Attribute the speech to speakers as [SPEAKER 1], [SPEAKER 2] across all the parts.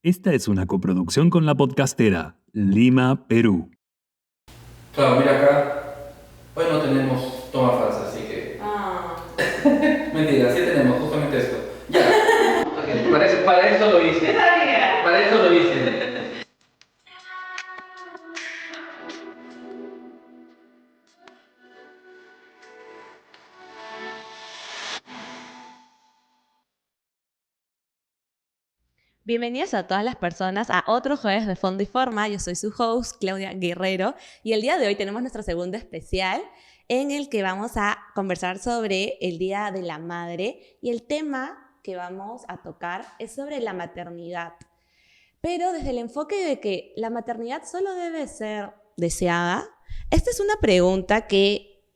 [SPEAKER 1] Esta es una coproducción con La Podcastera, Lima, Perú.
[SPEAKER 2] Claro, mira acá, hoy no tenemos toma falsa, así que... Mentira, sí tenemos justamente esto. Ya. Okay, para eso lo hice. Para eso lo hice.
[SPEAKER 3] Bienvenidos a todas las personas a otro jueves de Fondo y Forma. Yo soy su host, Claudia Guerrero, y el día de hoy tenemos nuestro segundo especial en el que vamos a conversar sobre el Día de la Madre, y el tema que vamos a tocar es sobre la maternidad, pero desde el enfoque de que la maternidad solo debe ser deseada. Esta es una pregunta que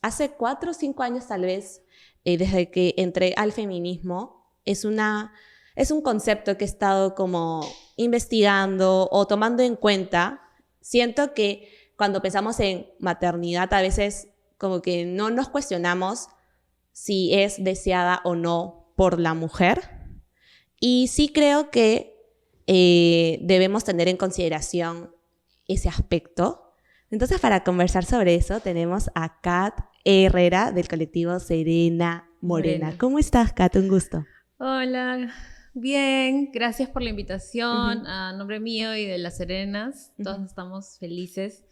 [SPEAKER 3] hace 4 o 5 años tal vez, desde que entré al feminismo, es un concepto que he estado como investigando o tomando en cuenta. Siento que cuando pensamos en maternidad a veces como que no nos cuestionamos si es deseada o no por la mujer. Y sí creo que debemos tener en consideración ese aspecto. Entonces, para conversar sobre eso tenemos a Kat Herrera del colectivo Serena Morena. ¿Cómo estás, Kat? Un gusto.
[SPEAKER 4] Hola, bien, gracias por la invitación. A nombre mío y de las Serenas, todos estamos felices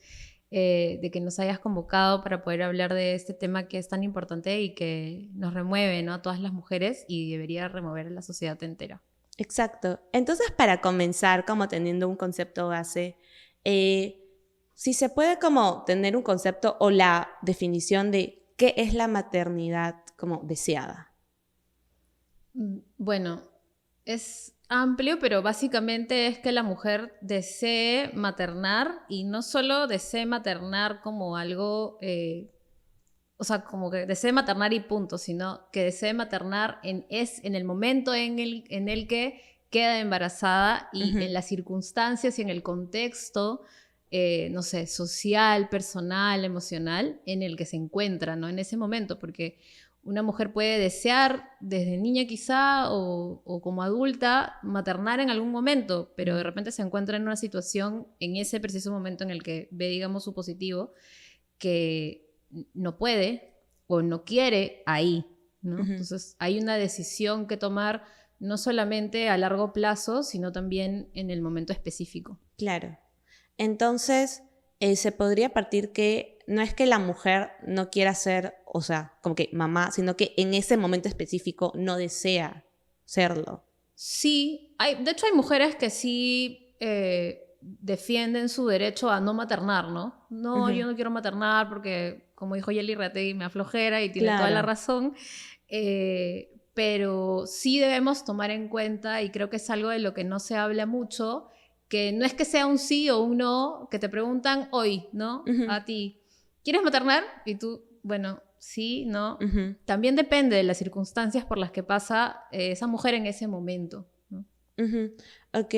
[SPEAKER 4] de que nos hayas convocado para poder hablar de este tema que es tan importante y que nos remueve, ¿no?, a todas las mujeres, y debería remover a la sociedad entera.
[SPEAKER 3] Exacto. Entonces, para comenzar, como teniendo un concepto base, si se puede como tener un concepto o la definición de qué es la maternidad como deseada.
[SPEAKER 4] Bueno, es amplio, pero básicamente es que la mujer desee maternar, y no solo desee maternar como algo, o sea, como que desee maternar y punto, sino que desee maternar en el momento en el que queda embarazada y en las circunstancias y en el contexto, no sé, social, personal, emocional, en el que se encuentra, ¿no?, en ese momento, porque una mujer puede desear desde niña quizá o como adulta maternar en algún momento, pero de repente se encuentra en una situación en ese preciso momento en el que ve, digamos, su positivo, que no puede o no quiere ahí, ¿no? Entonces hay una decisión que tomar no solamente a largo plazo, sino también en el momento específico.
[SPEAKER 3] Claro. Entonces, se podría partir que no es que la mujer no quiera ser, o sea, como que mamá, sino que en ese momento específico no desea serlo.
[SPEAKER 4] Sí, de hecho hay mujeres que sí defienden su derecho a no maternar, ¿no? No, yo no quiero maternar porque, como dijo Yeli Rategui, me aflojera, y tiene toda la razón. Pero sí debemos tomar en cuenta, y creo que es algo de lo que no se habla mucho, que no es que sea un sí o un no, que te preguntan hoy, ¿no? A ti, ¿quieres maternar? Y tú, bueno, sí, no. También depende de las circunstancias por las que pasa esa mujer en ese momento, ¿no?
[SPEAKER 3] Ok,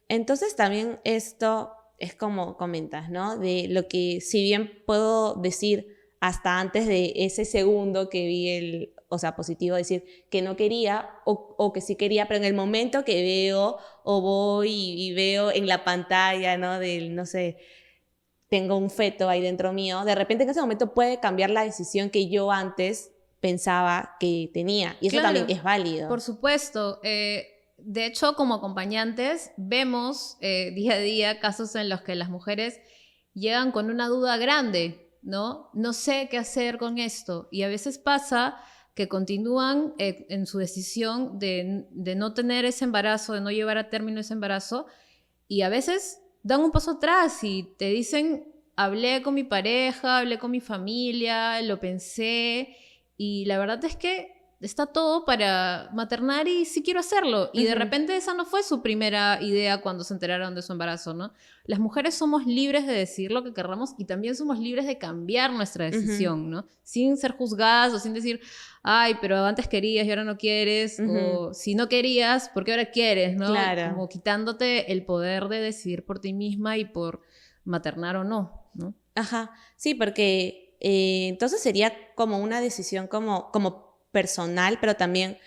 [SPEAKER 3] entonces también esto es como comentas, ¿no? De lo que, si bien puedo decir hasta antes de ese segundo que vi positivo, decir que no quería o que sí quería, pero en el momento que veo o voy y veo en la pantalla, ¿no? No sé, tengo un feto ahí dentro mío, de repente en ese momento puede cambiar la decisión que yo antes pensaba que tenía, y eso
[SPEAKER 4] Claro,
[SPEAKER 3] también es válido.
[SPEAKER 4] Por supuesto. De hecho, como acompañantes vemos día a día casos en los que las mujeres llegan con una duda grande, ¿no? No sé qué hacer con esto, y a veces pasa que continúan en su decisión de no tener ese embarazo, de no llevar a término ese embarazo, y a veces dan un paso atrás y te dicen: hablé con mi pareja, hablé con mi familia, lo pensé, y la verdad es que está todo para maternar y sí quiero hacerlo. Y de repente esa no fue su primera idea cuando se enteraron de su embarazo, ¿no? Las mujeres somos libres de decir lo que querramos, y también somos libres de cambiar nuestra decisión, ¿no? Sin ser juzgadas o sin decir: ay, pero antes querías y ahora no quieres, o si no querías, ¿por qué ahora quieres?, ¿no?
[SPEAKER 3] Claro.
[SPEAKER 4] Como quitándote el poder de decidir por ti misma y por maternar o no, ¿no?
[SPEAKER 3] Ajá, sí, porque entonces sería como una decisión como personal, pero también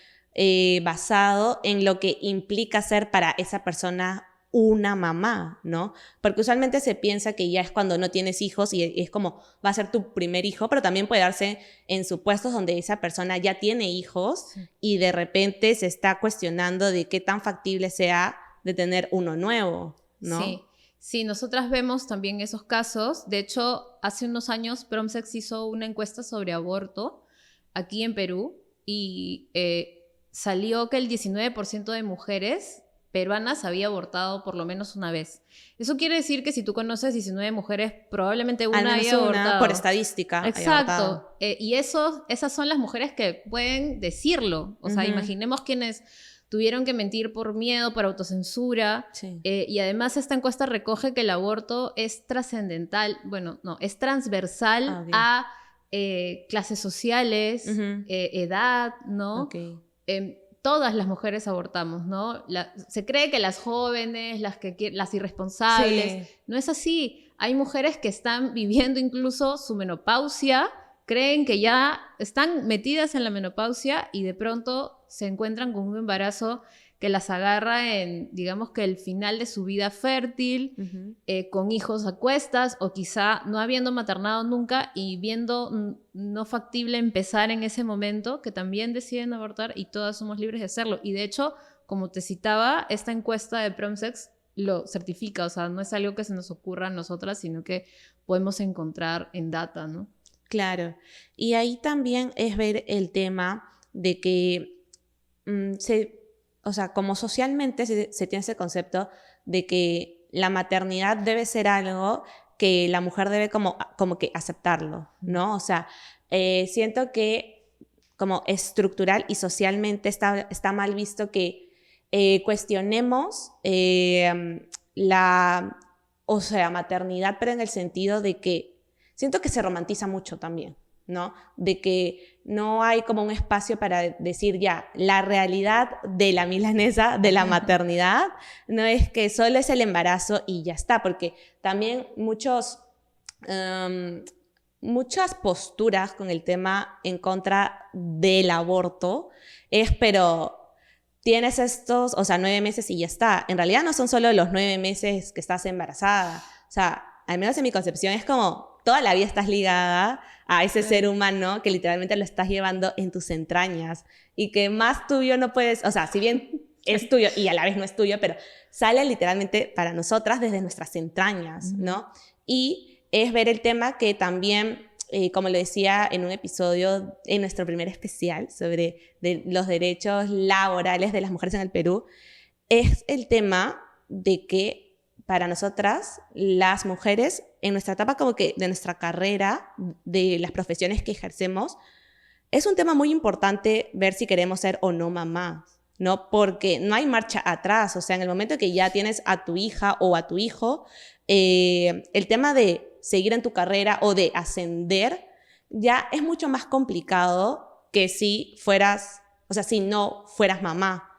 [SPEAKER 3] basado en lo que implica ser para esa persona una mamá, ¿no? Porque usualmente se piensa que ya es cuando no tienes hijos y es como va a ser tu primer hijo, pero también puede darse en supuestos donde esa persona ya tiene hijos y de repente se está cuestionando de qué tan factible sea de tener uno nuevo, ¿no?
[SPEAKER 4] Sí, nosotras vemos también esos casos. De hecho, hace unos años Promsex hizo una encuesta sobre aborto aquí en Perú y salió que el 19% de mujeres peruanas había abortado por lo menos una vez. Eso quiere decir que si tú conoces 19 mujeres, probablemente una haya abortado.
[SPEAKER 3] Por estadística.
[SPEAKER 4] Exacto. Y esas son las mujeres que pueden decirlo. O sea, imaginemos quienes tuvieron que mentir por miedo, por autocensura. Sí. Y además esta encuesta recoge que el aborto es trascendental, bueno, no, es transversal a clases sociales, edad, ¿no?
[SPEAKER 3] Okay.
[SPEAKER 4] Todas las mujeres abortamos, ¿no? Se cree que las jóvenes, las irresponsables, no es así. Hay mujeres que están viviendo incluso su menopausia, creen que ya están metidas en la menopausia y de pronto se encuentran con un embarazo que las agarra en, digamos que el final de su vida fértil, con hijos a cuestas o quizá no habiendo maternado nunca y viendo no factible empezar en ese momento, que también deciden abortar y todas somos libres de hacerlo. Y de hecho, como te citaba, esta encuesta de Promsex lo certifica, o sea, no es algo que se nos ocurra a nosotras, sino que podemos encontrar en data, ¿no?
[SPEAKER 3] Claro. Y ahí también es ver el tema de que o sea, como socialmente se tiene ese concepto de que la maternidad debe ser algo que la mujer debe como que aceptarlo, ¿no? O sea, siento que como estructural y socialmente está mal visto que cuestionemos la maternidad, pero en el sentido de que siento que se romantiza mucho también, ¿no? De que no hay como un espacio para decir ya, la realidad de la milanesa, de la maternidad, no es que solo es el embarazo y ya está, porque también muchas posturas con el tema en contra del aborto pero tienes estos, 9 meses y ya está. En realidad no son solo los 9 meses que estás embarazada, o sea, al menos en mi concepción es como toda la vida estás ligada a ese ser humano que literalmente lo estás llevando en tus entrañas y que más tuyo no puedes, o sea, si bien es tuyo y a la vez no es tuyo, pero sale literalmente para nosotras desde nuestras entrañas, ¿no? Y es ver el tema que también, como lo decía en un episodio, en nuestro primer especial sobre los derechos laborales de las mujeres en el Perú, es el tema de que para nosotras, las mujeres, en nuestra etapa como que de nuestra carrera, de las profesiones que ejercemos, es un tema muy importante ver si queremos ser o no mamás, ¿no? Porque no hay marcha atrás, o sea, en el momento que ya tienes a tu hija o a tu hijo, el tema de seguir en tu carrera o de ascender ya es mucho más complicado que si fueras, o sea, si no fueras mamá.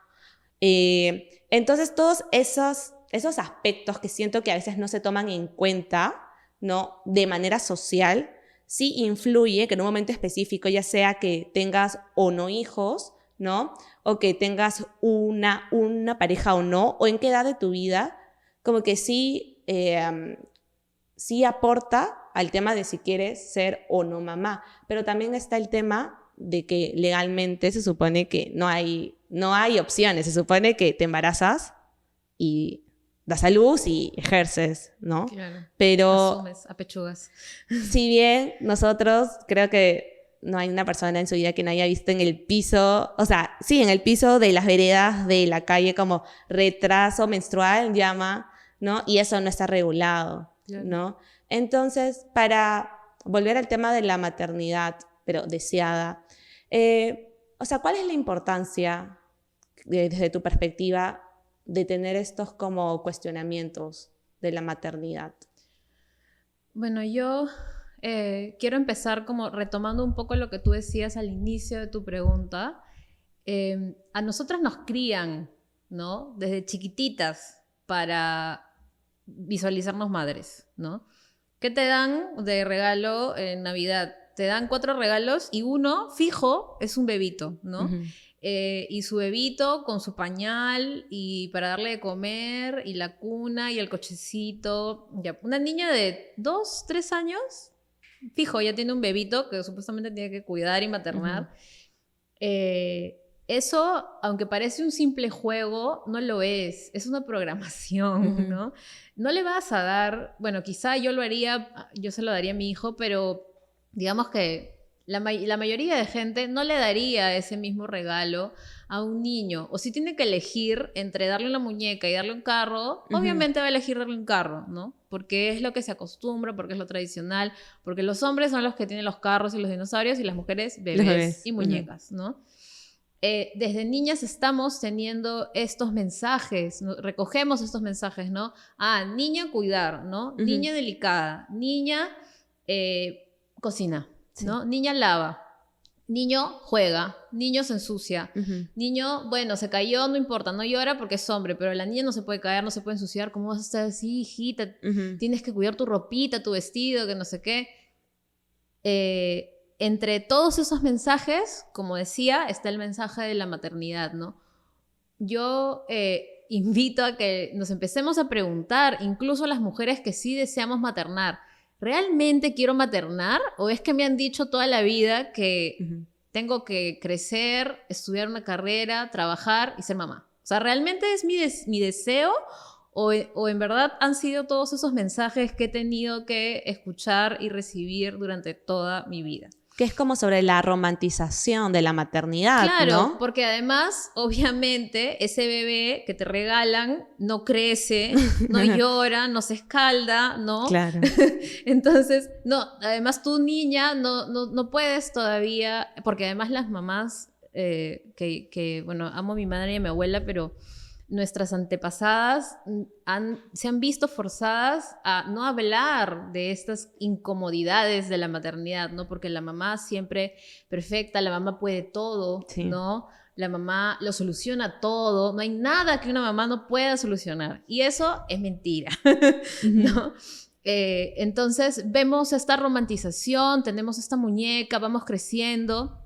[SPEAKER 3] Entonces, todos esos aspectos que siento que a veces no se toman en cuenta, ¿no? De manera social, sí influye que en un momento específico, ya sea que tengas o no hijos, ¿no? O que tengas una pareja o no, o en qué edad de tu vida, como que sí aporta al tema de si quieres ser o no mamá. Pero también está el tema de que legalmente se supone que no hay opciones, se supone que te embarazas y das a luz y ejerces, ¿no?
[SPEAKER 4] Claro.
[SPEAKER 3] Pero
[SPEAKER 4] asumes, apechugas.
[SPEAKER 3] Si bien nosotros, creo que no hay una persona en su vida que no haya visto en el piso, o sea, sí, en el piso de las veredas de la calle como retraso menstrual, llama, ¿no? Y eso no está regulado, ¿no? Entonces, para volver al tema de la maternidad, pero deseada, o sea, ¿cuál es la importancia, desde tu perspectiva, de tener estos como cuestionamientos de la maternidad?
[SPEAKER 4] Bueno, yo quiero empezar como retomando un poco lo que tú decías al inicio de tu pregunta. A nosotras nos crían, ¿no? Desde chiquititas para visualizarnos madres, ¿no? ¿Qué te dan de regalo en Navidad? Te dan 4 regalos y uno fijo es un bebito, ¿no? y su bebito con su pañal y para darle de comer y la cuna y el cochecito. Ya, una niña de 2, 3 años, fijo, ya tiene un bebito que supuestamente tiene que cuidar y maternar. Eso, aunque parece un simple juego, no lo es. Es una programación, ¿no? No le vas a dar, bueno, quizá yo lo haría, yo se lo daría a mi hijo, pero digamos que la mayoría de gente no le daría ese mismo regalo a un niño. O si tiene que elegir entre darle una muñeca y darle un carro, obviamente va a elegir darle un carro, ¿no? Porque es lo que se acostumbra, porque es lo tradicional, porque los hombres son los que tienen los carros y los dinosaurios y las mujeres bebés y muñecas, ¿no? Desde niñas estamos teniendo estos mensajes, ¿no? Recogemos estos mensajes, ¿no? Niña cuidar, ¿no? Niña delicada, niña cocina, ¿no? Sí. Niña lava, niño juega, niño se ensucia, niño, bueno, se cayó, no importa, no llora porque es hombre, pero la niña no se puede caer, no se puede ensuciar, ¿cómo vas a estar así, hijita? Tienes que cuidar tu ropita, tu vestido, que no sé qué. Entre todos esos mensajes, como decía, está el mensaje de la maternidad, ¿no? Yo invito a que nos empecemos a preguntar, incluso las mujeres que sí deseamos maternar, ¿realmente quiero maternar? ¿O es que me han dicho toda la vida que tengo que crecer, estudiar una carrera, trabajar y ser mamá? O sea, ¿realmente es mi deseo? ¿O en verdad han sido todos esos mensajes que he tenido que escuchar y recibir durante toda mi vida?
[SPEAKER 3] Que es como sobre la romantización de la maternidad,
[SPEAKER 4] claro,
[SPEAKER 3] ¿no?
[SPEAKER 4] Porque además, obviamente, ese bebé que te regalan no crece, no llora, no se escalda, ¿no?
[SPEAKER 3] Claro.
[SPEAKER 4] Entonces, no, además tú, niña, no puedes todavía, porque además las mamás, bueno, amo a mi madre y a mi abuela, pero nuestras antepasadas se han visto forzadas a no hablar de estas incomodidades de la maternidad, ¿no? Porque la mamá siempre perfecta, la mamá puede todo, sí, ¿no? La mamá lo soluciona todo, no hay nada que una mamá no pueda solucionar. Y eso es mentira, ¿no? Entonces vemos esta romantización, tenemos esta muñeca, vamos creciendo.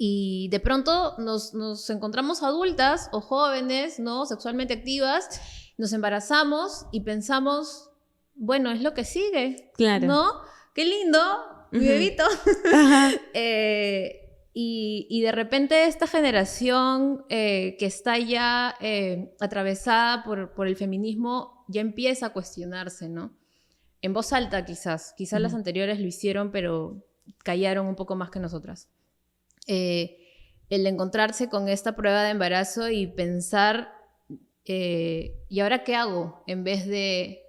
[SPEAKER 4] Y de pronto nos encontramos adultas o jóvenes, ¿no? Sexualmente activas, nos embarazamos y pensamos, bueno, es lo que sigue, claro, ¿no? ¡Qué lindo! Mi bebito. Y de repente esta generación que está ya atravesada por el feminismo ya empieza a cuestionarse, ¿no? En voz alta quizás las anteriores lo hicieron, pero callaron un poco más que nosotras. El encontrarse con esta prueba de embarazo y pensar, ¿y ahora qué hago? En vez de,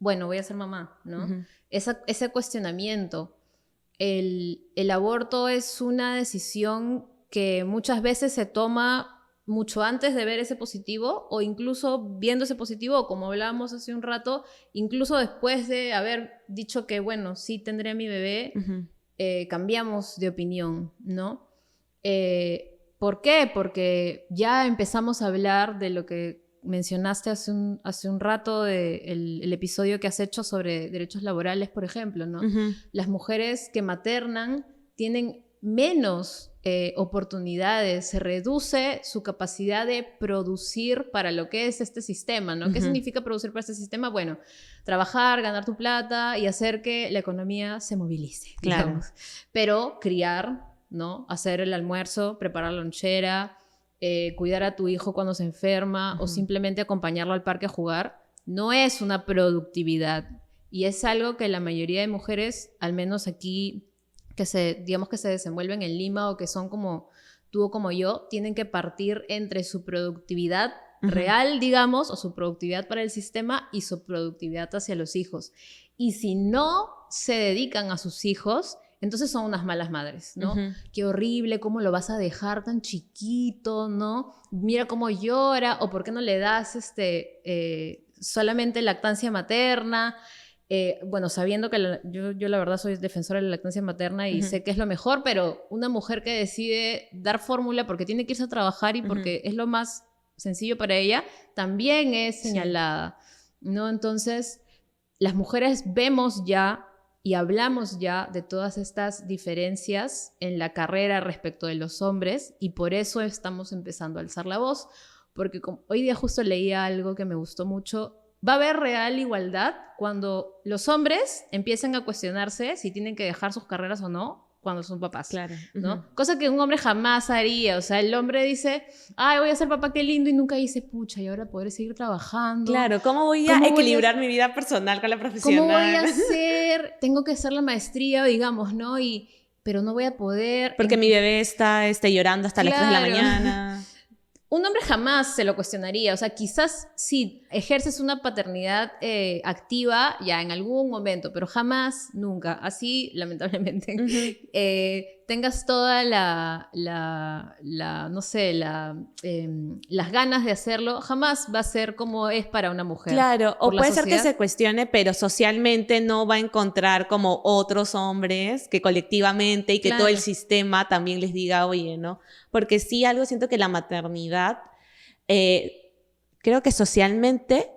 [SPEAKER 4] bueno, voy a ser mamá, ¿no? Ese cuestionamiento. El aborto es una decisión que muchas veces se toma mucho antes de ver ese positivo o incluso viendo ese positivo, como hablábamos hace un rato, incluso después de haber dicho que, bueno, sí tendré a mi bebé, cambiamos de opinión, ¿no? ¿Por qué? Porque ya empezamos a hablar de lo que mencionaste hace un rato, el episodio que has hecho sobre derechos laborales, por ejemplo, ¿no? Las mujeres que maternan tienen menos oportunidades, se reduce su capacidad de producir para lo que es este sistema, ¿no? ¿Qué significa producir para este sistema? Bueno, trabajar, ganar tu plata y hacer que la economía se movilice, digamos. Claro. Pero criar, ¿no? Hacer el almuerzo, preparar la lonchera, cuidar a tu hijo cuando se enferma o simplemente acompañarlo al parque a jugar, no es una productividad. Y es algo que la mayoría de mujeres, al menos aquí, digamos que se desenvuelven en Lima o que son como tú o como yo, tienen que partir entre su productividad real, digamos, o su productividad para el sistema y su productividad hacia los hijos. Y si no se dedican a sus hijos, entonces son unas malas madres, ¿no? Qué horrible, ¿cómo lo vas a dejar tan chiquito, ¿no? Mira cómo llora, o ¿por qué no le das solamente lactancia materna? Bueno, sabiendo que yo la verdad soy defensora de la lactancia materna y sé que es lo mejor, pero una mujer que decide dar fórmula porque tiene que irse a trabajar y porque es lo más sencillo para ella, también es señalada, ¿no? Entonces, las mujeres vemos ya y hablamos ya de todas estas diferencias en la carrera respecto de los hombres y por eso estamos empezando a alzar la voz, porque hoy día justo leía algo que me gustó mucho. Va a haber real igualdad cuando los hombres empiecen a cuestionarse si tienen que dejar sus carreras o no cuando son papás,
[SPEAKER 3] Claro.
[SPEAKER 4] ¿no? Cosa que un hombre jamás haría. O sea, el hombre dice, ay, voy a ser papá, qué lindo, y nunca dice, pucha, y ahora podré seguir trabajando.
[SPEAKER 3] Claro, ¿cómo voy a equilibrar mi vida personal con la profesional?
[SPEAKER 4] ¿Cómo voy a hacer? Tengo que hacer la maestría, digamos, ¿no? Pero no voy a poder.
[SPEAKER 3] Porque mi bebé está llorando hasta las 3 de la mañana.
[SPEAKER 4] Un hombre jamás se lo cuestionaría. O sea, quizás si ejerces una paternidad activa ya en algún momento, pero jamás, nunca. Así, lamentablemente, tengas toda no sé, las ganas de hacerlo, jamás va a ser como es para una mujer.
[SPEAKER 3] Claro, o puede ser que se cuestione, pero socialmente no va a encontrar como otros hombres que colectivamente y que todo el sistema también les diga, oye, ¿no? Porque sí, algo siento que la maternidad, creo que socialmente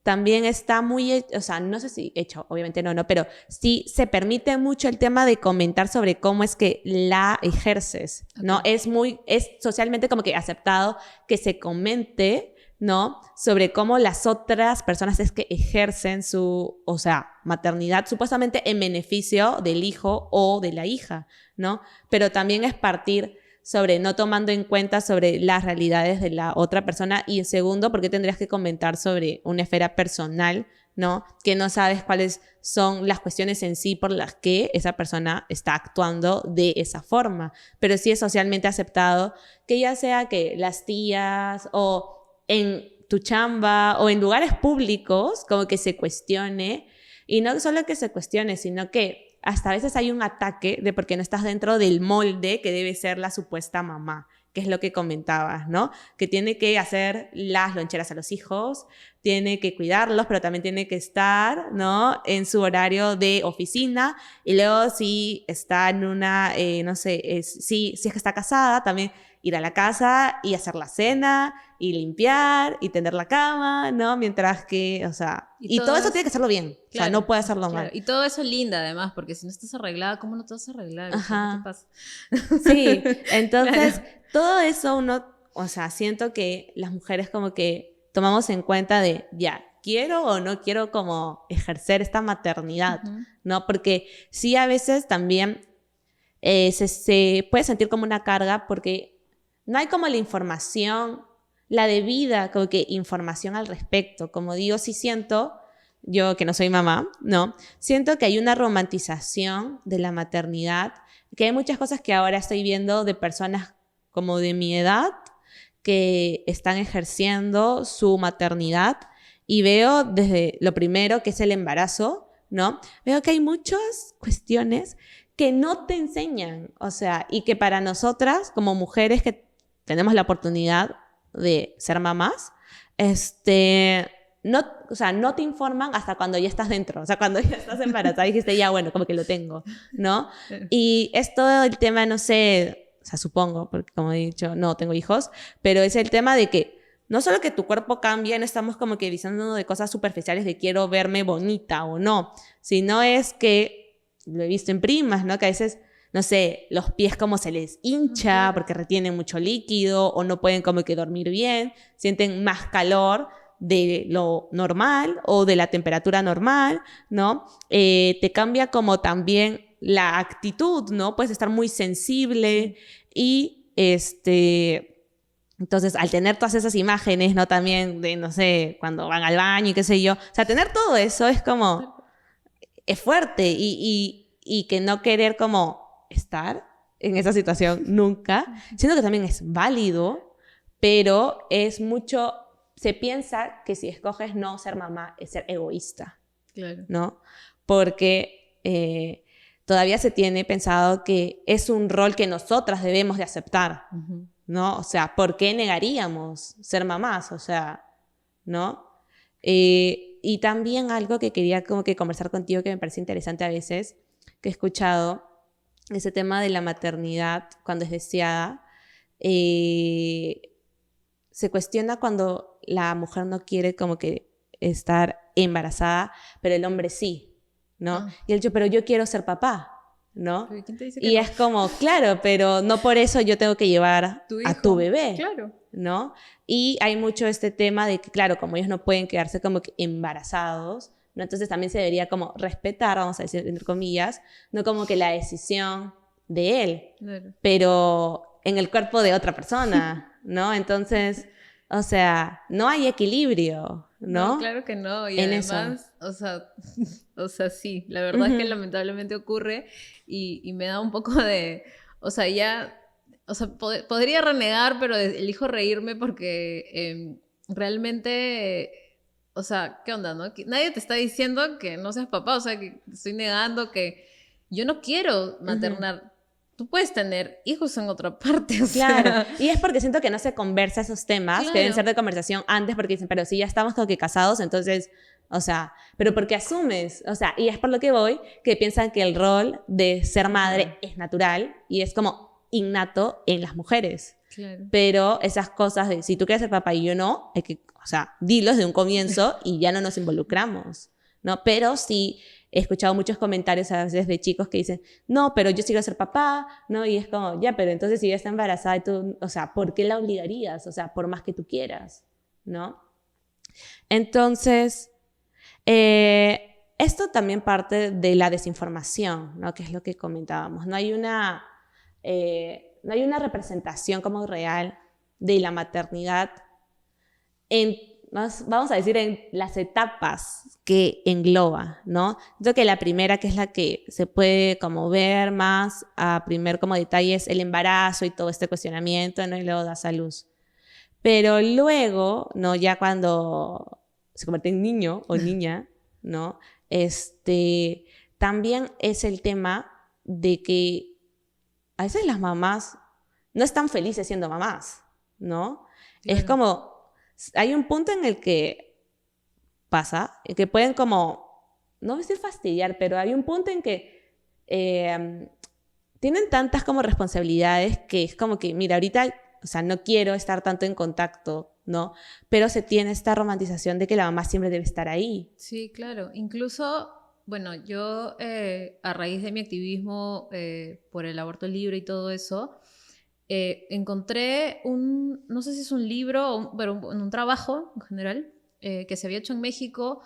[SPEAKER 3] también está muy, o sea, no sé si hecho, obviamente no, pero sí se permite mucho el tema de comentar sobre cómo es que la ejerces, ¿no? Es socialmente como que aceptado que se comente, ¿no? Sobre cómo las otras personas es que ejercen su, o sea, maternidad supuestamente en beneficio del hijo o de la hija, ¿no? Pero también es partir sobre no tomando en cuenta sobre las realidades de la otra persona y en segundo, ¿por qué tendrías que comentar sobre una esfera personal, ¿no? Que no sabes cuáles son las cuestiones en sí por las que esa persona está actuando de esa forma. Pero sí es socialmente aceptado que ya sea que las tías o en tu chamba o en lugares públicos como que se cuestione y no solo que se cuestione, sino que hasta a veces hay un ataque de porque no estás dentro del molde que debe ser la supuesta mamá, que es lo que comentabas, ¿no? Que tiene que hacer las loncheras a los hijos, tiene que cuidarlos, pero también tiene que estar, ¿no? En su horario de oficina y luego si está en una, no sé, si es que está casada, también ir a la casa y hacer la cena y limpiar y tender la cama, ¿no? Mientras que, o sea, y todo eso tiene que hacerlo bien, claro, o sea, no puede hacerlo mal.
[SPEAKER 4] Y todo eso linda además, porque si no estás arreglada, ¿cómo no te vas a arreglar?
[SPEAKER 3] Ajá.
[SPEAKER 4] ¿Qué pasa?
[SPEAKER 3] Sí, entonces todo eso uno, o sea, siento que las mujeres como que tomamos en cuenta de, ya, ¿quiero o no quiero como ejercer esta maternidad? ¿No? Porque sí a veces también se puede sentir como una carga porque no hay como la información, la debida como que información al respecto. Como digo, sí siento, yo que no soy mamá, ¿no? Siento que hay una romantización de la maternidad, que hay muchas cosas que ahora estoy viendo de personas como de mi edad que están ejerciendo su maternidad y veo desde lo primero que es el embarazo, ¿no? Veo que hay muchas cuestiones que no te enseñan, o sea, y que para nosotras como mujeres que tenemos la oportunidad de ser mamás, no, o sea, no te informan hasta cuando ya estás dentro, o sea, cuando ya estás embarazada y dijiste, ya, bueno, como que lo tengo, ¿no? Y es todo el tema, no sé, o sea, supongo, porque como he dicho, no tengo hijos, pero es el tema de que no solo que tu cuerpo cambia, no estamos como que diciendo de cosas superficiales de quiero verme bonita o no, sino es que, lo he visto en primas, ¿no? Que a veces no sé, los pies como se les hincha porque retienen mucho líquido o no pueden como que dormir bien, sienten más calor de lo normal o de la temperatura normal, ¿no? Te cambia como también la actitud, ¿no? Puedes estar muy sensible y entonces al tener todas esas imágenes, ¿no? También de, no sé, cuando van al baño y qué sé yo, o sea, tener todo eso es como, es fuerte y que no querer como estar en esa situación nunca. Siento que también es válido, pero es mucho, se piensa que si escoges no ser mamá es ser egoísta,
[SPEAKER 4] claro,
[SPEAKER 3] ¿no? Porque todavía se tiene pensado que es un rol que nosotras debemos de aceptar, ¿no? O sea, ¿por qué negaríamos ser mamás? O sea, ¿no? Y también algo que quería como que conversar contigo que me parece interesante a veces, que he escuchado, ese tema de la maternidad cuando es deseada, se cuestiona cuando la mujer no quiere como que estar embarazada, pero el hombre sí, ¿no?
[SPEAKER 4] Ah.
[SPEAKER 3] Y él dice, pero yo quiero ser papá, ¿no?
[SPEAKER 4] ¿Pero quién te dice que
[SPEAKER 3] Y
[SPEAKER 4] no?
[SPEAKER 3] es como, claro, pero no por eso yo tengo que llevar a
[SPEAKER 4] hijo.
[SPEAKER 3] tu bebé,
[SPEAKER 4] Claro.
[SPEAKER 3] ¿no? Y hay mucho este tema de que, claro, como ellos no pueden quedarse como que embarazados, ¿no? Entonces también se debería como respetar, vamos a decir, entre comillas, no como que la decisión de él,
[SPEAKER 4] Claro.
[SPEAKER 3] pero en el cuerpo de otra persona, ¿no? Entonces, o sea, no hay equilibrio, ¿no?
[SPEAKER 4] Claro que no. Y
[SPEAKER 3] En
[SPEAKER 4] además, o sea, sí, la verdad es que lamentablemente ocurre y me da un poco de, o sea, ya, o sea, podría renegar, pero elijo reírme porque realmente, o sea, ¿qué onda, no? Nadie te está diciendo que no seas papá, o sea, que estoy negando que yo no quiero maternar. Tú puedes tener hijos en otra parte, o
[SPEAKER 3] Claro,
[SPEAKER 4] sea.
[SPEAKER 3] y es porque siento que no se conversa esos temas,
[SPEAKER 4] Claro.
[SPEAKER 3] que deben ser de conversación antes, porque dicen, pero si ya estamos como que casados, entonces, o sea, pero porque asumes, o sea, y es por lo que voy, que piensan que el rol de ser madre es natural y es como innato en las mujeres.
[SPEAKER 4] Claro.
[SPEAKER 3] Pero esas cosas de si tú quieres ser papá y yo no, hay que, o sea, dilos de un comienzo y ya no nos involucramos, ¿no? Pero sí he escuchado muchos comentarios a veces de chicos que dicen, no, pero yo sí quiero ser papá, ¿no? Y es como, ya, pero entonces si ella está embarazada y tú, o sea, ¿por qué la obligarías? O sea, por más que tú quieras, ¿no? Entonces, esto también parte de la desinformación, ¿no? Que es lo que comentábamos. No hay una representación como real de la maternidad vamos a decir, en las etapas que engloba, ¿no? Creo que la primera, que es la que se puede como ver más a primer como detalle, es el embarazo y todo este cuestionamiento, ¿no? Y luego das a luz. Pero luego, ¿no? Ya cuando se convierte en niño o niña, ¿no? También es el tema de que a veces las mamás no están felices siendo mamás, ¿no?
[SPEAKER 4] Claro.
[SPEAKER 3] Es como, hay un punto en el que pasa, que pueden como, no decir fastidiar, pero hay un punto en que tienen tantas como responsabilidades que es como que, mira, ahorita, o sea, no quiero estar tanto en contacto, ¿no? Pero se tiene esta romantización de que la mamá siempre debe estar ahí.
[SPEAKER 4] Sí, claro. Incluso, bueno, yo a raíz de mi activismo por el aborto libre y todo eso, encontré no sé si es un libro, pero un trabajo en general, que se había hecho en México.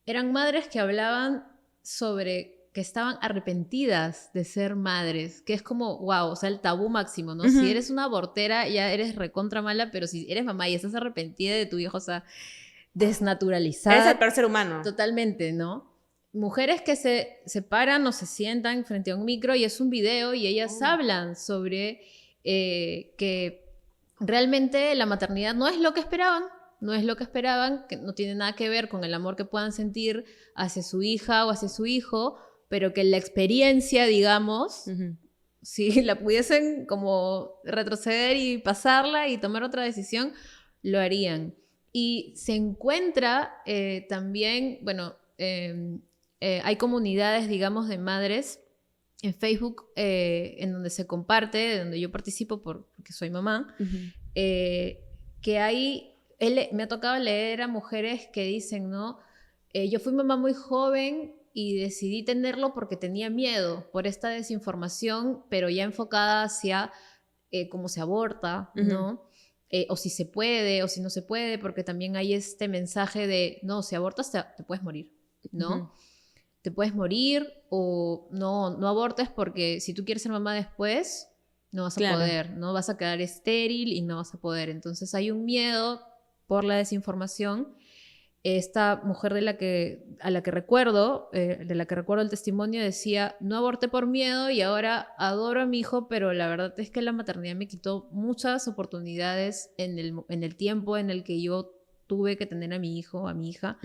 [SPEAKER 4] Eran madres que hablaban sobre que estaban arrepentidas de ser madres, que es como, wow, o sea, el tabú máximo, ¿no? Si eres una abortera, ya eres recontra mala, pero si eres mamá y estás arrepentida de tu hijo, o sea, desnaturalizada.
[SPEAKER 3] Eres el peor ser humano.
[SPEAKER 4] Totalmente, ¿no? Mujeres que se paran o se sientan frente a un micro y es un video y ellas hablan sobre que realmente la maternidad no es lo que esperaban, que no tiene nada que ver con el amor que puedan sentir hacia su hija o hacia su hijo, pero que la experiencia, digamos, si la pudiesen como retroceder y pasarla y tomar otra decisión, lo harían. Y se encuentra también, bueno, hay comunidades, digamos, de madres en Facebook, en donde se comparte, de donde yo participo porque soy mamá, que hay, me ha tocado leer a mujeres que dicen, ¿no? Yo fui mamá muy joven y decidí tenerlo porque tenía miedo por esta desinformación, pero ya enfocada hacia cómo se aborta, ¿no? O si se puede, o si no se puede, porque también hay este mensaje de, no, si abortas te puedes morir, ¿no? Te puedes morir o no abortes porque si tú quieres ser mamá después, no vas a poder, ¿no? Vas a quedar estéril y no vas a poder. Entonces hay un miedo por la desinformación. Esta mujer a la que recuerdo el testimonio decía, no aborté por miedo y ahora adoro a mi hijo, pero la verdad es que la maternidad me quitó muchas oportunidades en el tiempo en el que yo tuve que tener a mi hijo, a mi hija.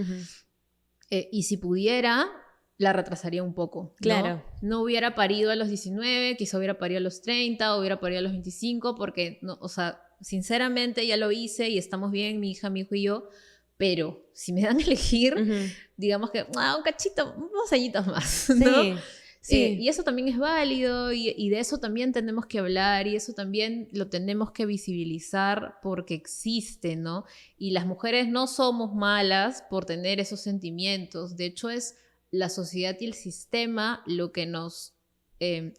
[SPEAKER 4] Y si pudiera, la retrasaría un poco, ¿no?
[SPEAKER 3] Claro.
[SPEAKER 4] No hubiera parido a los 19, quizá hubiera parido a los 30, hubiera parido a los 25, porque, no, o sea, sinceramente ya lo hice y estamos bien, mi hija, mi hijo y yo, pero si me dan a elegir, digamos que un cachito, unos añitos más, ¿no?
[SPEAKER 3] Sí, sí.
[SPEAKER 4] Y eso también es válido y de eso también tenemos que hablar y eso también lo tenemos que visibilizar porque existe, ¿no? Y las mujeres no somos malas por tener esos sentimientos, de hecho es la sociedad y el sistema lo que nos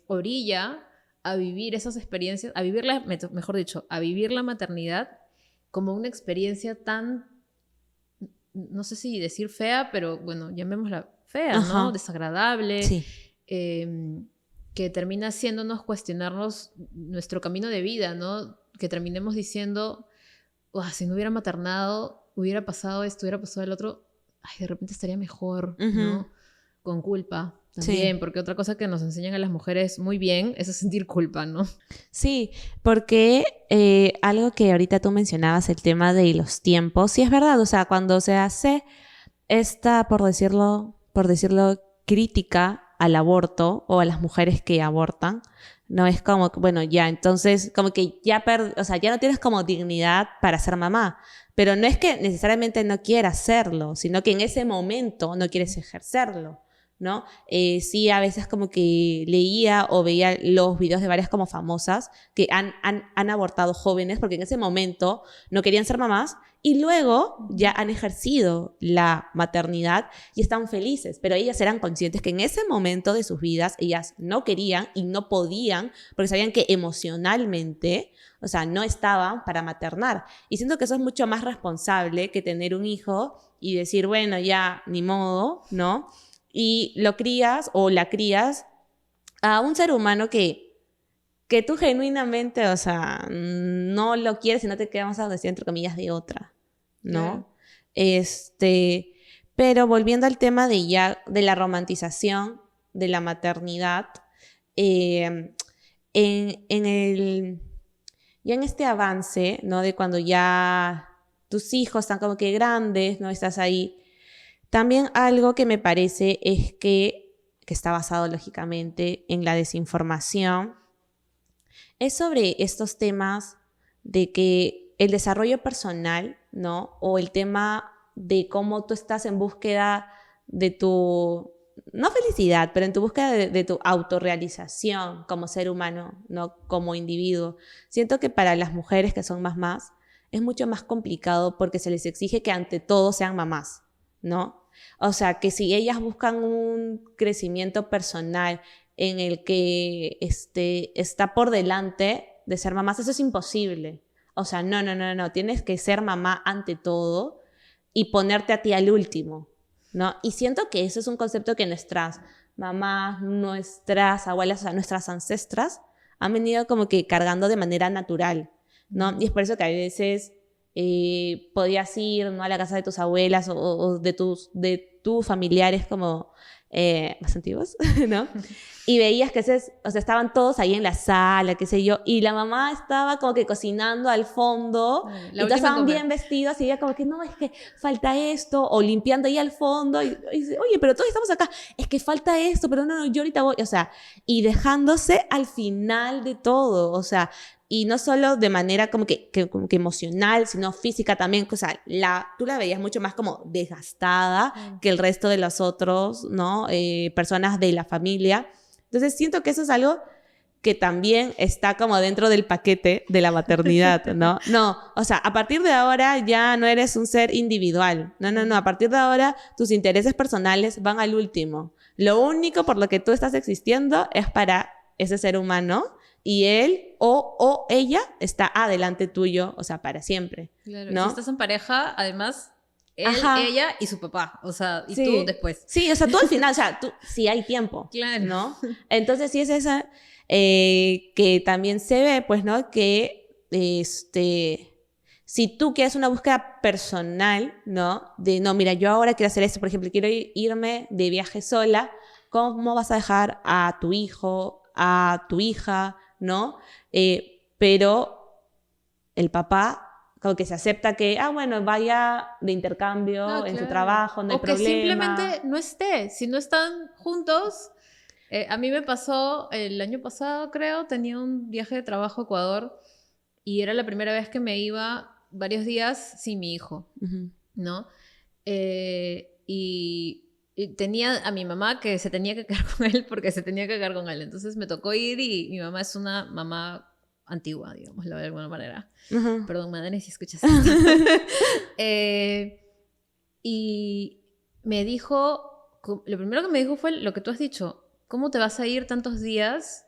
[SPEAKER 4] orilla a vivir esas experiencias, a vivir mejor dicho, a vivir la maternidad como una experiencia tan, no sé si decir fea, pero bueno, llamémosla fea,
[SPEAKER 3] Ajá.
[SPEAKER 4] ¿no? Desagradable,
[SPEAKER 3] Sí.
[SPEAKER 4] Que termina haciéndonos cuestionarnos nuestro camino de vida, ¿no? Que terminemos diciendo, si no hubiera maternado, hubiera pasado esto, hubiera pasado el otro, ay, de repente estaría mejor, ¿no? Con culpa también, porque otra cosa que nos enseñan a las mujeres muy bien es a sentir culpa, ¿no?
[SPEAKER 3] Sí, porque algo que ahorita tú mencionabas, el tema de los tiempos, sí es verdad, o sea, cuando se hace esta, por decirlo, crítica al aborto o a las mujeres que abortan, no es como, bueno, ya, entonces, como que ya, o sea, ya no tienes como dignidad para ser mamá, pero no es que necesariamente no quieras hacerlo, sino que en ese momento no quieres ejercerlo, ¿no? Sí, a veces como que leía o veía los videos de varias como famosas que han abortado jóvenes porque en ese momento no querían ser mamás y luego ya han ejercido la maternidad y están felices, pero ellas eran conscientes que en ese momento de sus vidas ellas no querían y no podían porque sabían que emocionalmente, o sea, no estaban para maternar. Y siento que eso es mucho más responsable que tener un hijo y decir, bueno, ya, ni modo, ¿no? Y lo crías o la crías a un ser humano que tú genuinamente, o sea, no lo quieres y no te quedas a decir, entre comillas, de otra, ¿no? Claro. Pero volviendo al tema de la romantización de la maternidad, en este avance, ¿no? De cuando ya tus hijos están como que grandes, ¿no? Estás ahí. También algo que me parece es que está basado lógicamente en la desinformación, es sobre estos temas de que el desarrollo personal, ¿no? O el tema de cómo tú estás en búsqueda de tu, no felicidad, pero en tu búsqueda de tu autorrealización como ser humano, ¿no? Como individuo. Siento que para las mujeres que son mamás es mucho más complicado porque se les exige que ante todo sean mamás, ¿no? O sea, que si ellas buscan un crecimiento personal en el que está por delante de ser mamás, eso es imposible. O sea, no, tienes que ser mamá ante todo y ponerte a ti al último, ¿no? Y siento que eso es un concepto que nuestras mamás, nuestras abuelas, o sea, nuestras ancestras han venido como que cargando de manera natural, ¿no? Y es por eso que a veces podías ir, ¿no? A la casa de tus abuelas o de tus familiares como más antiguos, ¿no? Y veías que estaban todos ahí en la sala, qué sé yo, y la mamá estaba como que cocinando al fondo, y todos estaban bien vestidos, y ella como que, no, es que falta esto, o limpiando ahí al fondo, y dice, oye, pero todos estamos acá, es que falta esto, pero no, yo ahorita voy, o sea, y dejándose al final de todo, o sea, y no solo de manera como que emocional, sino física también. O sea, tú la veías mucho más como desgastada que el resto de los otros, ¿no? Personas de la familia. Entonces siento que eso es algo que también está como dentro del paquete de la maternidad, ¿no? No, o sea, a partir de ahora ya no eres un ser individual. No, a partir de ahora tus intereses personales van al último. Lo único por lo que tú estás existiendo es para ese ser humano, y él o ella está adelante tuyo, o sea, para siempre.
[SPEAKER 4] Claro,
[SPEAKER 3] ¿no?
[SPEAKER 4] si estás en pareja, además, ella y su papá, o sea, y tú después.
[SPEAKER 3] Sí, o sea, tú al final, o sea, sí hay tiempo,
[SPEAKER 4] claro,
[SPEAKER 3] ¿no? Entonces sí es esa que también se ve, pues, ¿no? Que si tú quieres una búsqueda personal, ¿no? De, no, mira, yo ahora quiero hacer esto, por ejemplo, quiero irme de viaje sola, ¿cómo vas a dejar a tu hijo, a tu hija, ¿no? Pero el papá como que se acepta que, bueno, vaya de intercambio en su trabajo, no hay problema.
[SPEAKER 4] O que simplemente no esté, si no están juntos. A mí me pasó el año pasado, creo, tenía un viaje de trabajo a Ecuador y era la primera vez que me iba varios días sin mi hijo, ¿no? Y tenía a mi mamá que se tenía que quedar con él porque se tenía que quedar con él. Entonces me tocó ir y mi mamá es una mamá antigua, digámoslo de alguna manera. Perdón, madre, si escuchas esto. Y me dijo lo primero que me dijo fue lo que tú has dicho. ¿Cómo te vas a ir tantos días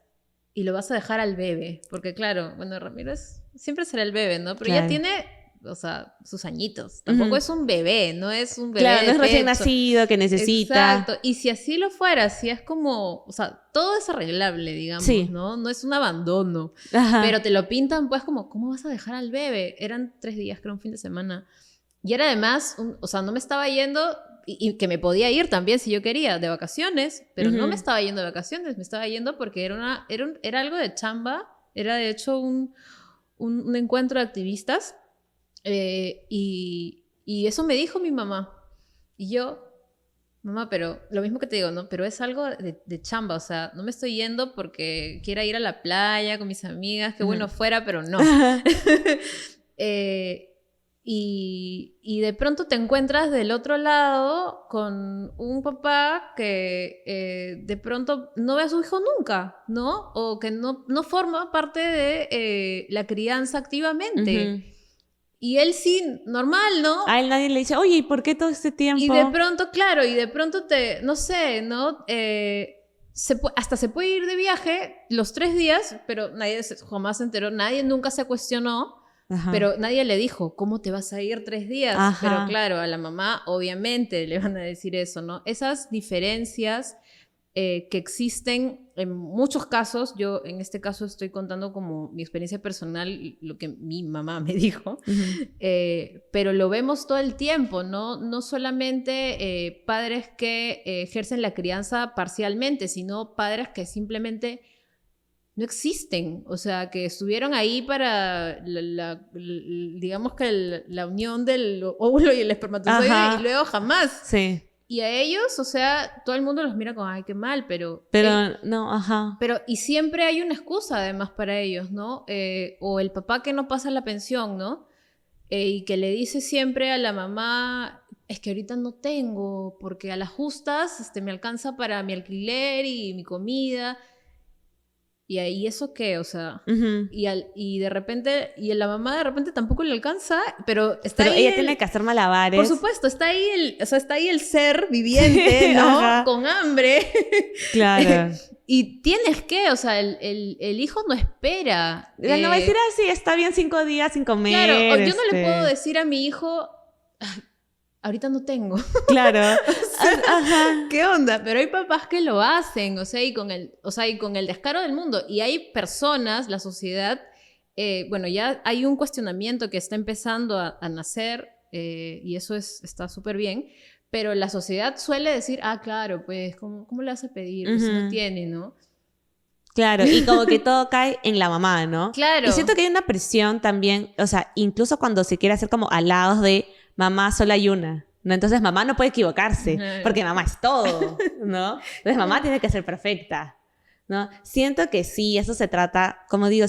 [SPEAKER 4] y lo vas a dejar al bebé? Porque claro, bueno, Ramiro siempre será el bebé, ¿no? Pero
[SPEAKER 3] claro.
[SPEAKER 4] ya tiene, o sea, sus añitos. Tampoco es un bebé, no es un bebé
[SPEAKER 3] claro, no es recién
[SPEAKER 4] pecho.
[SPEAKER 3] nacido que necesita.
[SPEAKER 4] Exacto. Y si así lo fuera, si es como, o sea, todo es arreglable, digamos,
[SPEAKER 3] sí.
[SPEAKER 4] ¿no? No es un abandono.
[SPEAKER 3] Ajá.
[SPEAKER 4] Pero te lo pintan pues como, ¿cómo vas a dejar al bebé? Eran 3 días, creo, un fin de semana. Y era además, o sea, no me estaba yendo... Y que me podía ir también si yo quería, de vacaciones, pero no me estaba yendo de vacaciones, me estaba yendo porque era algo de chamba, era de hecho un encuentro de activistas, y eso me dijo mi mamá. Y yo, mamá, pero lo mismo que te digo, ¿no? Pero es algo de chamba, o sea, no me estoy yendo porque quiera ir a la playa con mis amigas, qué bueno fuera, pero no. Y de pronto te encuentras del otro lado con un papá que de pronto no ve a su hijo nunca, ¿no? O que no forma parte de la crianza activamente. Y él sí, normal, ¿no?
[SPEAKER 3] A él nadie le dice, oye, ¿y por qué todo este tiempo?
[SPEAKER 4] Y de pronto, claro, no sé, ¿no? Hasta se puede ir de viaje los 3 días, pero nadie jamás se enteró, nadie nunca se cuestionó. Ajá. Pero nadie le dijo, ¿cómo te vas a ir 3 días? Ajá. Pero claro, a la mamá obviamente le van a decir eso, ¿no? Esas diferencias que existen en muchos casos, yo en este caso estoy contando como mi experiencia personal, lo que mi mamá me dijo, pero lo vemos todo el tiempo, ¿no? No solamente padres que ejercen la crianza parcialmente, sino padres que simplemente... no existen, o sea, que estuvieron ahí para, digamos que la unión del óvulo y el espermatozoide. Ajá. Y luego jamás.
[SPEAKER 3] Sí.
[SPEAKER 4] Y a ellos, o sea, todo el mundo los mira como, ay, qué mal, pero
[SPEAKER 3] no, ajá.
[SPEAKER 4] Pero, y siempre hay una excusa además para ellos, ¿no? O el papá que no pasa la pensión, ¿no? Y que le dice siempre a la mamá, es que ahorita no tengo, porque a las justas me alcanza para mi alquiler y mi comida... ¿Y ahí eso qué? O sea, y de repente, y la mamá de repente tampoco le alcanza, pero está ahí
[SPEAKER 3] ella tiene que hacer malabares.
[SPEAKER 4] Por supuesto, está ahí el ser viviente, ¿no? Con hambre.
[SPEAKER 3] Claro.
[SPEAKER 4] Y tienes que, o sea, el hijo no espera.
[SPEAKER 3] No va a decir así, está bien 5 días sin comer.
[SPEAKER 4] Claro, yo no le puedo decir a mi hijo... ahorita no tengo.
[SPEAKER 3] Claro.
[SPEAKER 4] O sea, ajá. ¿Qué onda? Pero hay papás que lo hacen, o sea, y con el descaro del mundo. Y hay personas, la sociedad, bueno, ya hay un cuestionamiento que está empezando a nacer, y eso está súper bien, pero la sociedad suele decir, claro, pues, ¿cómo le vas a pedir? Pues no tiene, ¿no?
[SPEAKER 3] Claro, y como que todo cae en la mamá, ¿no?
[SPEAKER 4] Claro.
[SPEAKER 3] Y siento que hay una presión también, o sea, incluso cuando se quiere hacer como alados de mamá solo hay una, ¿no? Entonces mamá no puede equivocarse, porque mamá es todo, ¿no? Entonces mamá tiene que ser perfecta, ¿no? Siento que sí, eso se trata, como digo,